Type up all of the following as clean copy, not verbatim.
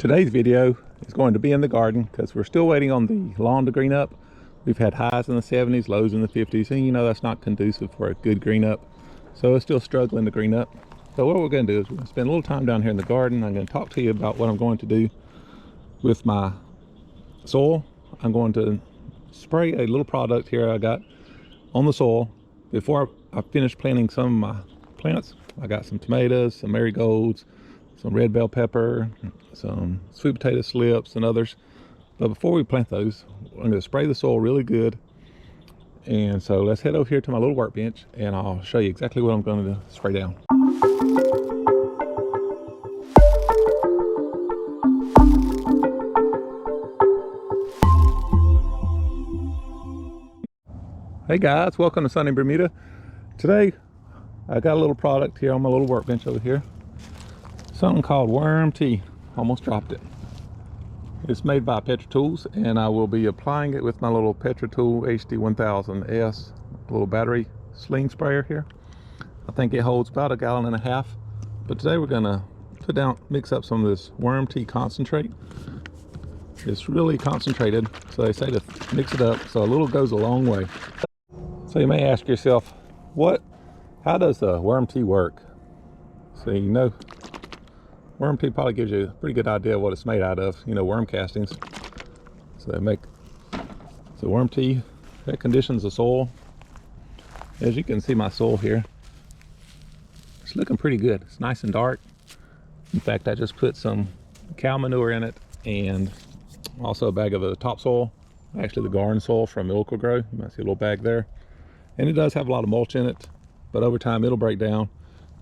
Today's video is going to be in the garden because we're still waiting on the lawn to green up. We've had highs in the 70s, lows in the 50s, and you know that's not conducive for a good green up. So it's still struggling to green up. So what we're going to do is we're going to spend a little time down here in the garden. I'm going to talk to you about what I'm going to do with my soil. I'm going to spray a little product here I got on the soil before I finish planting some of my plants. I got some tomatoes, some marigolds, some red bell pepper, some sweet potato slips and others. But before we plant those, I'm going to spray the soil really good. And so let's head over here to my little workbench and I'll show you exactly what I'm going to spray down. Hey guys, welcome to sunny Bermuda. Today I got a little product here on my little workbench over here. Something called worm tea. Almost dropped it. It's made by Petra Tools, and I will be applying it with my little Petra Tool HD1000S little battery sling sprayer here. I think it holds about 1.5 gallons. But today we're gonna mix up some of this worm tea concentrate. It's really concentrated, so they say to mix it up so a little goes a long way. So you may ask yourself, how does the worm tea work? So you know, worm tea probably gives you a pretty good idea of what it's made out of, you know, worm castings. So worm tea, that conditions the soil. As you can see my soil here, it's looking pretty good. It's nice and dark. In fact, I just put some cow manure in it and also a bag of the topsoil, actually the garden soil from Miracle Grow. You might see a little bag there. And it does have a lot of mulch in it, but over time it'll break down.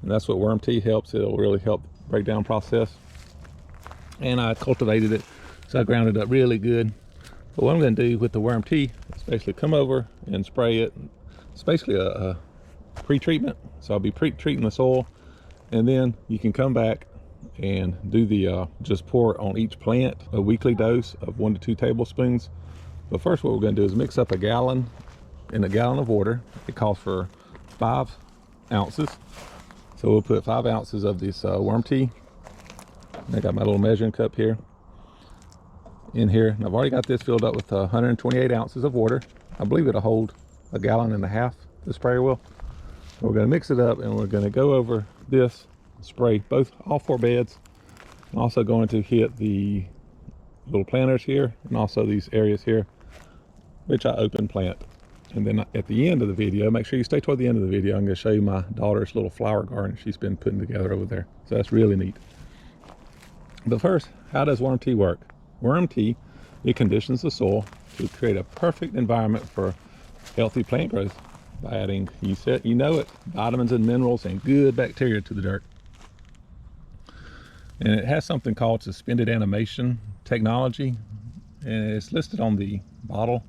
And that's what worm tea helps. It'll really help breakdown process. And I cultivated it, so I ground it up really good. But what I'm going to do with the worm tea is basically come over and spray it. It's basically a pre-treatment, so I'll be pre-treating the soil, and then you can come back and do the just pour on each plant a weekly dose of 1 to 2 tablespoons. But first what we're going to do is mix up 1 gallon in 1 gallon of water. It calls for 5 ounces. So we'll put 5 ounces of this worm tea. I got my little measuring cup here in here. And I've already got this filled up with 128 ounces of water. I believe it'll hold 1.5 gallons, the sprayer will. So we're going to mix it up and we're going to go over this, spray all 4 beds. I'm also going to hit the little planters here and also these areas here, which I open plant. And then at the end of the video, make sure you stay toward the end of the video. I'm going to show you my daughter's little flower garden she's been putting together over there. So that's really neat. But first, how does worm tea work? Worm tea, it conditions the soil to create a perfect environment for healthy plant growth by adding, you know it, vitamins and minerals and good bacteria to the dirt. And it has something called suspended animation technology, and it's listed on the bottle.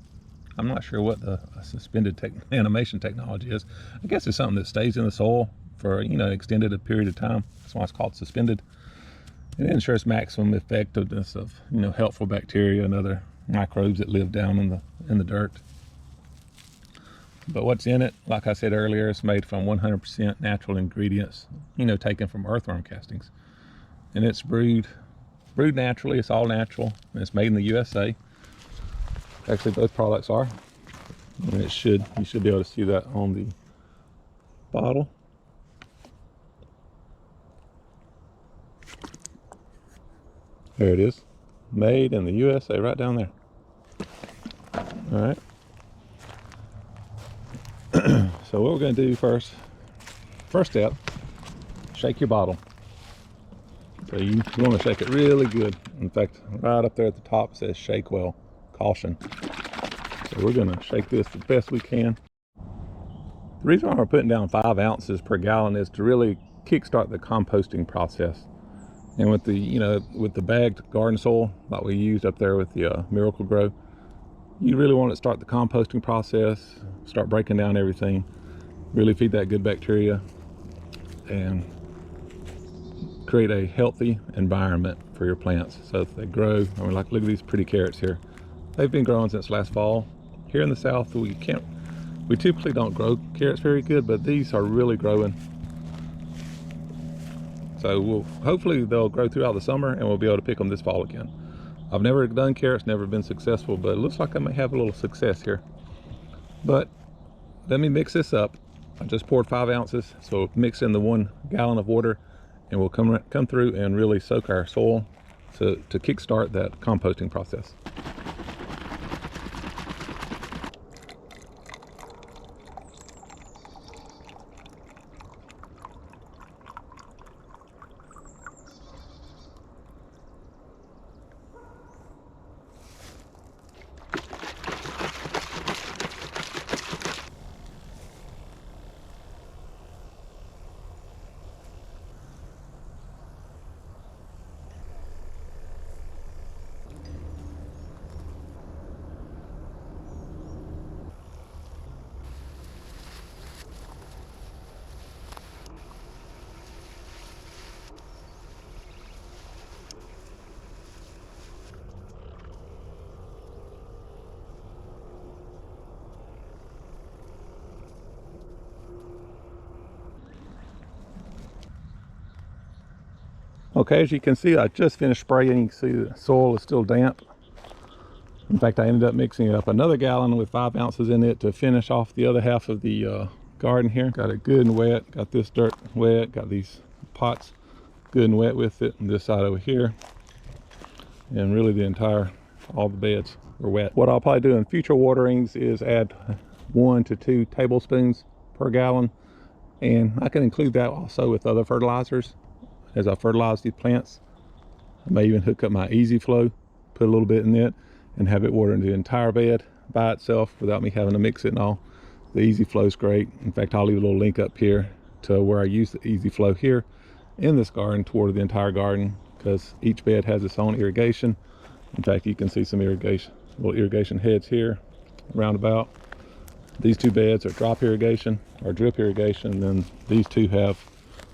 I'm not sure what the suspended animation technology is. I guess it's something that stays in the soil for, you know, an extended period of time. That's why it's called suspended. And it ensures maximum effectiveness of, you know, helpful bacteria and other microbes that live down in the dirt. But what's in it, like I said earlier, it's made from 100% natural ingredients, you know, taken from earthworm castings. And it's brewed naturally. It's all natural. And it's made in the USA. Actually, both products are, and you should be able to see that on the bottle. There it is, made in the USA, right down there. All right. So what we're going to do first step, shake your bottle. So you want to shake it really good. In fact, right up there at the top it says shake well. Caution. So we're going to shake this the best we can. The reason why we're putting down 5 ounces per gallon is to really kickstart the composting process. And with the bagged garden soil like we used up there with the Miracle Grow, you really want to start the composting process, start breaking down everything, really feed that good bacteria, and create a healthy environment for your plants so that they grow. I mean, like, look at these pretty carrots here. They've been growing since last fall. Here in the South, we typically don't grow carrots very good, but these are really growing. So hopefully they'll grow throughout the summer and we'll be able to pick them this fall again. I've never done carrots, never been successful, but it looks like I may have a little success here. But let me mix this up. I just poured 5 ounces, so mix in the 1 gallon of water, and we'll come through and really soak our soil to kickstart that composting process. Okay, as you can see, I just finished spraying. You can see the soil is still damp. In fact, I ended up mixing up another gallon with 5 ounces in it to finish off the other half of the garden here. Got it good and wet, got this dirt wet, got these pots good and wet with it, and this side over here. And really all the beds were wet. What I'll probably do in future waterings is add 1 to 2 tablespoons per gallon. And I can include that also with other fertilizers as I fertilize these plants. I may even hook up my easy flow, put a little bit in it, and have it water the entire bed by itself without me having to mix it and all. The easy flow is great. In fact, I'll leave a little link up here to where I use the easy flow here in this garden to water the entire garden, because each bed has its own irrigation. In fact, you can see some little irrigation heads here roundabout. These 2 beds are drop irrigation or drip irrigation, and then these 2 have,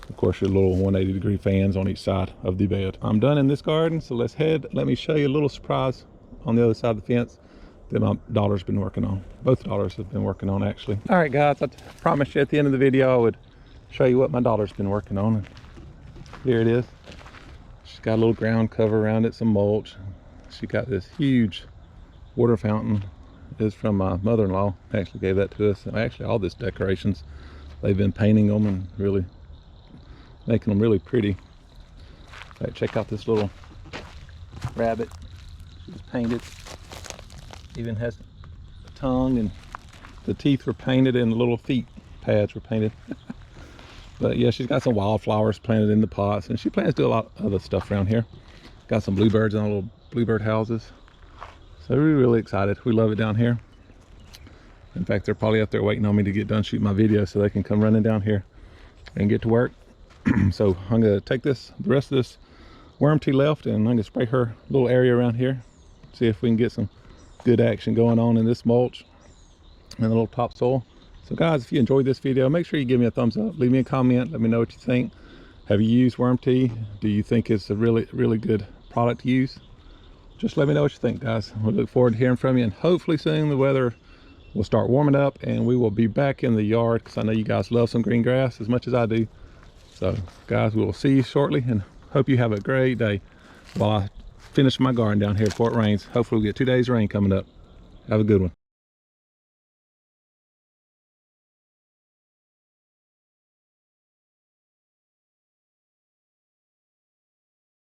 of course, your little 180-degree fans on each side of the bed. I'm done in this garden, so let me show you a little surprise on the other side of the fence that my daughter's been working on. Both daughters have been working on, actually. All right, guys, I promised you at the end of the video I would show you what my daughter's been working on. And here it is. She's got a little ground cover around it, some mulch. She got this huge water fountain. It's from my mother-in-law. Actually gave that to us. And actually, all these decorations, they've been painting them and really making them really pretty. All right, check out this little rabbit. She's painted. Even has a tongue, and the teeth were painted and the little feet pads were painted. But yeah, she's got some wildflowers planted in the pots, and she plans to do a lot of other stuff around here. Got some bluebirds in our little bluebird houses. So we're really excited. We love it down here. In fact, they're probably up there waiting on me to get done shooting my video so they can come running down here and get to work. So I'm gonna take the rest of this worm tea left, and I'm gonna spray her little area around here. See if we can get some good action going on in this mulch and the little topsoil. So guys, if you enjoyed this video, make sure you give me a thumbs up, leave me a comment, let me know what you think. Have you used worm tea? Do you think it's a really good product to use? Just let me know what you think, guys. We look forward to hearing from you, and hopefully soon the weather will start warming up and we will be back in the yard, because I know you guys love some green grass as much as I do. So guys, we will see you shortly, and hope you have a great day while I finish my garden down here before it rains. Hopefully we'll get 2 days rain coming up. Have a good one.